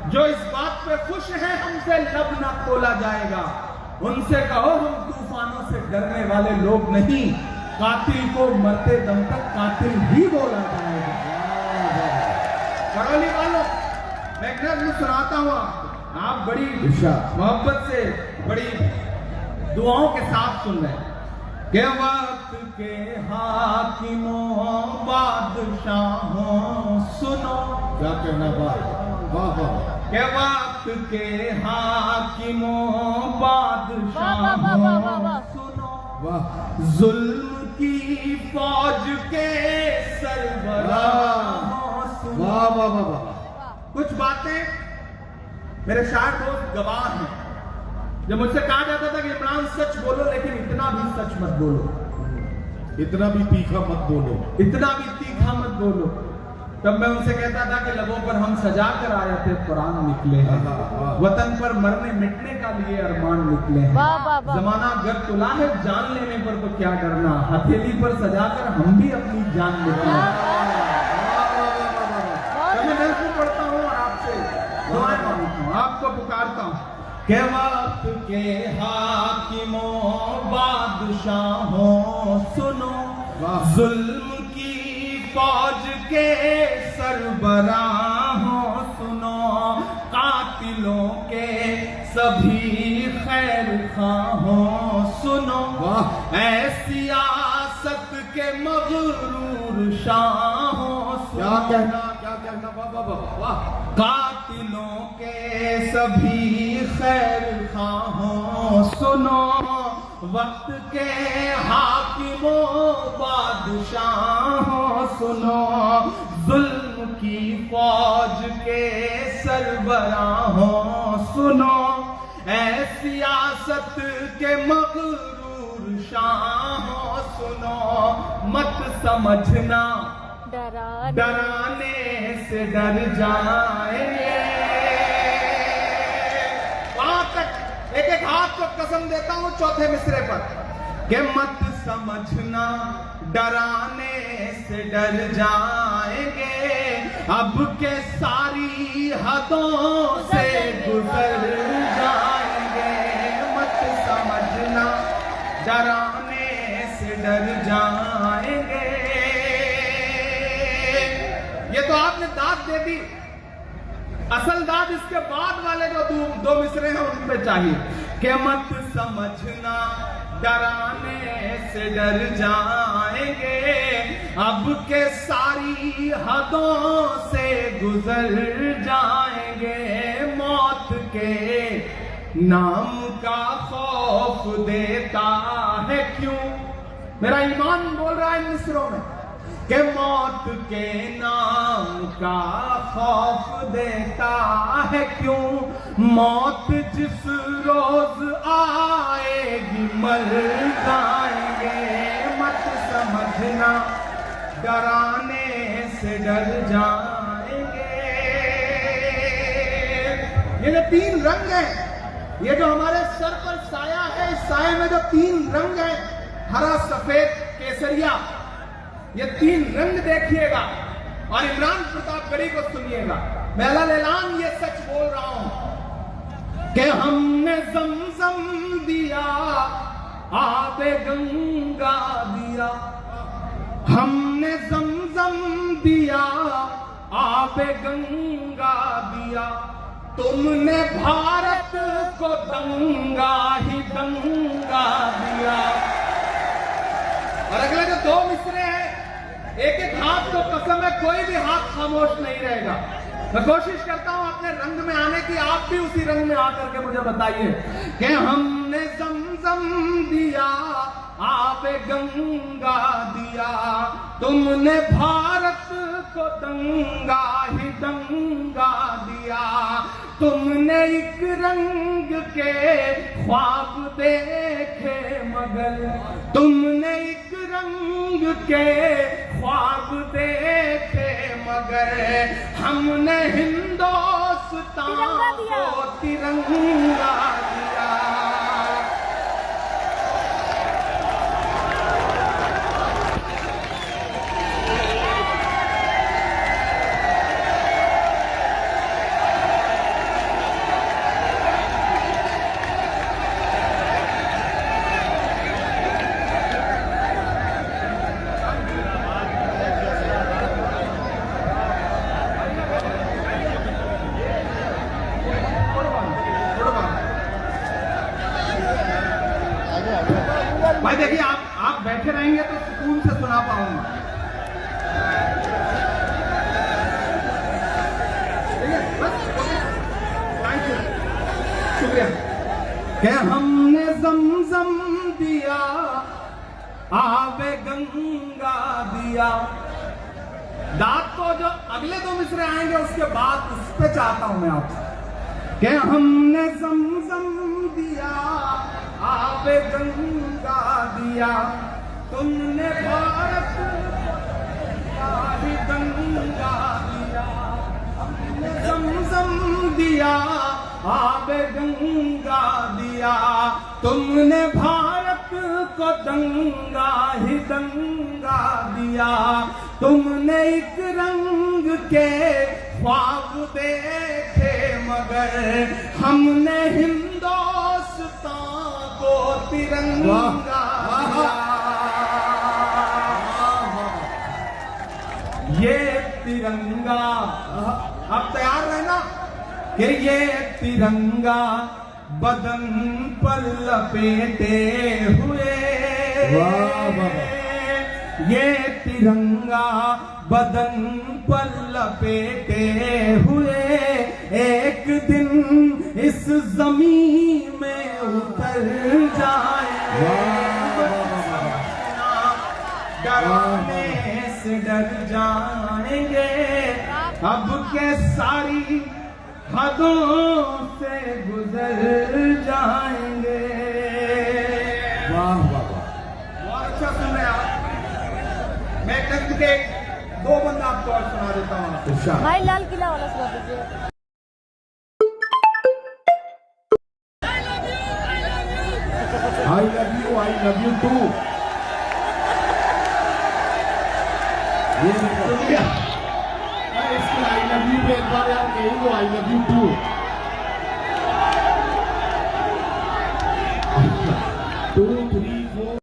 जो इस बात पे खुश है हमसे लब ना खोला जाएगा, उनसे कहो हम तूफानों से डरने वाले लोग नहीं, कातिल को मरते दम तक कातिल ही बोला जाएगा। करौली वालों, मैं एक नज़्म सुनाता हूँ आपको, आप बड़ी मोहब्बत से बड़ी दुआओं के साथ सुन रहे हैं। के वक्त के हाकिमों बादशाहों सुनो, क्या कहना बात, वाह वाह। के वक्त के हाकिमों बादशाहों सुनो, वाह जुल्म की फौज के सरबराहों सुनो। वाह वाह वाह वाह। कुछ बातें मेरे शायर दोस्त गवाह हैं। जब मुझसे कहा जाता था कि इमरान सच बोलो, लेकिन इतना भी सच मत बोलो, इतना भी तीखा मत बोलो, इतना भी तीखा मत बोलो, तब मैं उनसे कहता था कि लबों पर हम सजा कर आए थे कुरान निकले हैं, वतन पर मरने मिटने का लिए अरमान निकले हैं। जमाना अगर तुला है जान लेने पर तो क्या डरना, हथेली पर सजा कर हम भी अपनी जान निकले। मैं पढ़ता हूँ और आपसे दुआएं मांगता हूँ, आपको पुकारता हूँ। के वक्त के हाकिमों बादशाहों सुनो, जुल्म की फौज के सरबराहों सुनो, कातिलों के सभी खैर खाहों सुनो, ऐ सियासत के मगरूर शाहों सुनो। क्या कहना, क्या कहना, वाह वाह वाह वाह। कातिलों के सभी खैर खाहों सुनो, वक्त के हाकिमों बादशाहों सुनो, जुल्म की फौज के सरबराहों सुनो, ऐ सियासत के मगरूर शाहों सुनो, मत समझना डराने से डर जाएंगे। वहां तक एक एक हाथ को कसम देता हूं चौथे मिसरे पर, कि मत समझना डराने से डर जाएंगे, अब के सारी हदों से गुजर जाएंगे। मत समझना डराने से डर जाएंगे। ये तो आपने दाद दे दी, असल दाद इसके बाद वाले जो दो मिसरे हैं उन पे चाहिए। कि मत समझना डराने से डर जाएंगे, अब के सारी हदों से गुजर जाएंगे। मौत के नाम का खौफ देता है क्यों, मेरा ईमान बोल रहा है इन मिसरों में, कि मौत के नाम का खौफ देता है क्यों, मौत जिस रोज आएगी मर जाएंगे। मत समझना डराने से डर जाएंगे। ये जो तीन रंग हैं, ये जो हमारे सर पर साया है, इस साये में जो तीन रंग हैं, हरा सफेद केसरिया, ये तीन रंग देखिएगा और इमरान प्रतापगढ़ी को सुनिएगा। मैं अल्लाह ये सच बोल रहा हूं कि हमने ज़मज़म दिया, आबे गंगा दिया, हमने ज़मज़म दिया, आबे गंगा दिया, तुमने भारत को दंगा ही दंगा दिया। और अगले जो दो मिसरे हैं, एक एक हाथ को कसम है कोई भी हाथ खामोश नहीं रहेगा। मैं कोशिश करता हूं अपने रंग में आने की, आप भी उसी रंग में आकर के मुझे बताइए कि हमने ज़मज़म दिया, आपे गंगा दिया, तुमने भारत को दंगा ही दंगा दिया, तुमने एक रंग के ख्वाब देखे मगर, तुमने एक रंग के ख्वाब देखे मगर, हमने हिंदुस्तान को तिरंगा दिया। मैं देखिए आप बैठे रहेंगे तो सुकून से सुना पाऊंगा। ठीक है, बस थैंक यू, शुक्रिया। कि हमने ज़मज़म दिया, आबे गंगा दिया। दांत तो जो अगले दो मिसरे आएंगे उसके बाद उस पे चाहता हूं मैं आपसे कि हमने ज़मज़म दिया, आबे गंगा दिया, तुमने भारत को गंगा दिया। हमने ज़मज़म दिया, आबे गंगा दिया, तुमने भारत को दंगा ही दंगा दिया। तुमने एक रंग के ख्वाब देखे मगर हमने हिंदुस्तान को तिरंगा दिया। ये तिरंगा, अब तैयार रहना कि ये तिरंगा बदन पर लपेटे हुए, ये तिरंगा बदन पर लपेटे हुए एक दिन इस जमीन में उतर जाएंगे। डराने से डर जाएंगे, अब के सारी हदों से गुजर जाएंगे। वाह वाह वाह, बहुत अच्छा सुन रहे हैं आप। मैं नृत्य के दो बंद आपको और सुना देता हूँ। इरशाद। भाई लाल किला वाला सुना दीजिए। I love you too। ये शुक्रिया। इसके I love you पे एक बार यार कहीं वो I love you too। 2 3 4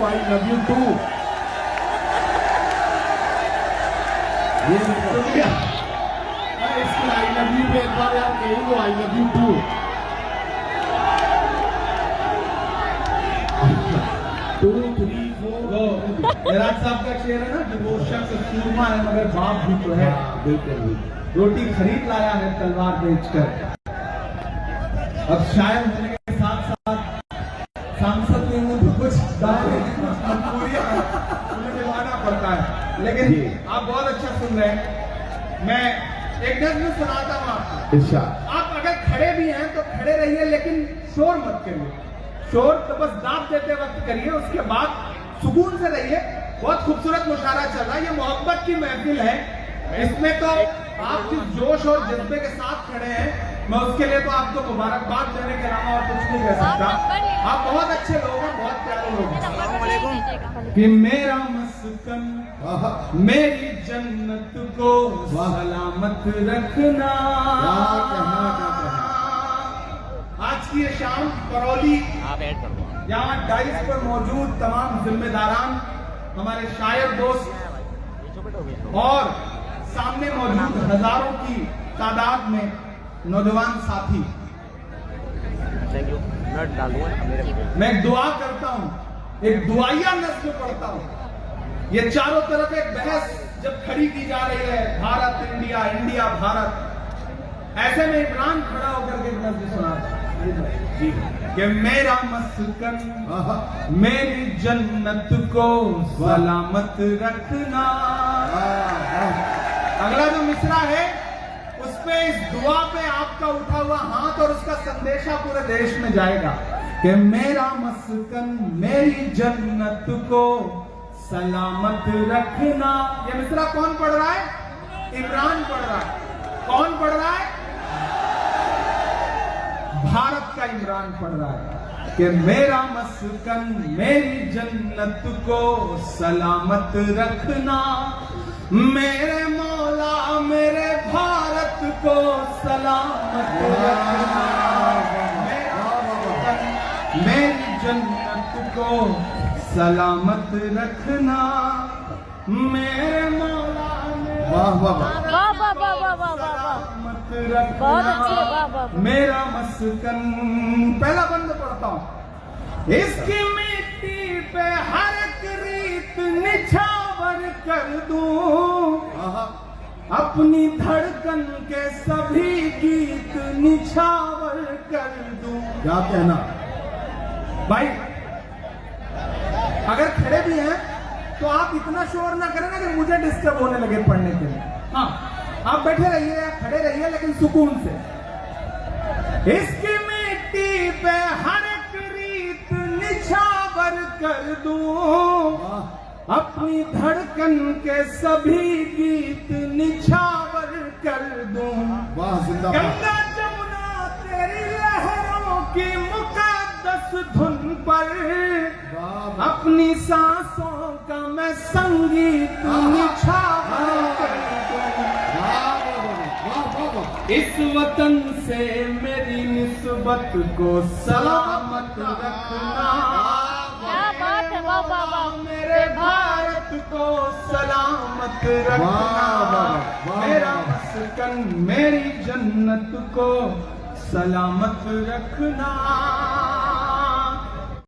I love you too। ये शुक्रिया। इसके I love you पे एक बार यार कहीं वो I love you too। 2 3 4 Meraj साहब का शेर है ना कि वो शख्स सूरमा है मगर बाप भी तो है। बिल्कुल। रोटी खरीद लाया है तलवार बेचकर। अब शायर होने के साथ साथ सांसद में हूँ तो कुछ दायरे उन्हें निभाना पड़ता है। लेकिन जी। आप बहुत अच्छा सुन रहे हैं। मैं एक नज़्म सुनाता हूँ आपको। इरशाद। आप अगर खड़े भी हैं तो खड़े रहिए, लेकिन शोर मत करिए। शोर तो बस दांत देते वक्त करिए, उसके बाद सुकून से रहिए। बहुत खूबसूरत मुशायरा चल रहा है, ये मोहब्बत की महफिल है। इसमें तो आप जिस जोश और जज्बे के साथ खड़े हैं, मैं उसके लिए तो आपको मुबारकबाद देने के अलावा और कुछ नहीं कह सकता। आप बहुत अच्छे लोग हैं, बहुत प्यारे लोग हैं। कि मेरा मस्कन मेरी जन्नत को सलामत रखना। आज की ये शाम करौली यहाँ डाइस पर मौजूद तमाम जिम्मेदारान, हमारे शायर दोस्त और सामने मौजूद हजारों की तादाद में नौजवान साथी, मैं एक दुआ करता हूँ, एक दुआया नज़्म पढ़ता हूँ। ये चारों तरफ एक बहस जब खड़ी की जा रही है, भारत इंडिया, इंडिया भारत, ऐसे में इमरान खड़ा होकर के नज़्म सुनाता जी कि मेरा मस्कन मेरी जन्नत को सलामत रखना। अगला जो मिसरा है उस पे, इस दुआ पे आपका उठा हुआ हाथ और उसका संदेशा पूरे देश में जाएगा कि मेरा मस्कन मेरी जन्नत को सलामत रखना। ये मिसरा कौन पढ़ रहा है? इमरान पढ़ रहा है। कौन पढ़ रहा है? भारत का इमरान पढ़ रहा है कि मेरा मस्कन मेरी जन्नत को सलामत रखना। मेरे मौला मेरे भारत को सलामत रखना। मेरा मस्कन मेरी जन्नत को सलामत रखना। मेरे मौला वाह वाह वाह। वाह वाह वाह वाह वाह वाह। सलामत बहुत अच्छी है, वाह, वाह, रखना वाह। मेरा मस्कन। पहला बंद पढ़ता हूं। इसकी मिट्टी पे हर एक रीत निछावर कर दूं, अपनी धड़कन के सभी गीत निछावर कर दूं। क्या कहना? भाई अगर खड़े भी हैं तो आप इतना शोर ना करें ना कि मुझे डिस्टर्ब होने लगे पढ़ने के लिए। हाँ, आप बैठे रहिए या खड़े रहिए लेकिन सुकून से। इसकी मिट्टी पे हर एक रीत निछावर कर दूं, अपनी धड़कन के सभी गीत निछावर कर दूं। वाह, जिंदाबाद। गंगा जमुना तेरी लहरों की मुकद्दस धुन पर वाह, अपनी सांसों का मैं संगीत निछावर कर दूं। इस वतन से मेरी निस्बत को सलामत रखना, क्या बात है, वाह वाह वाह। मेरे भारत को सलामत रखना, वाह, वाह, वाह, मेरा वाह। मस्कन मेरी जन्नत को सलामत रखना।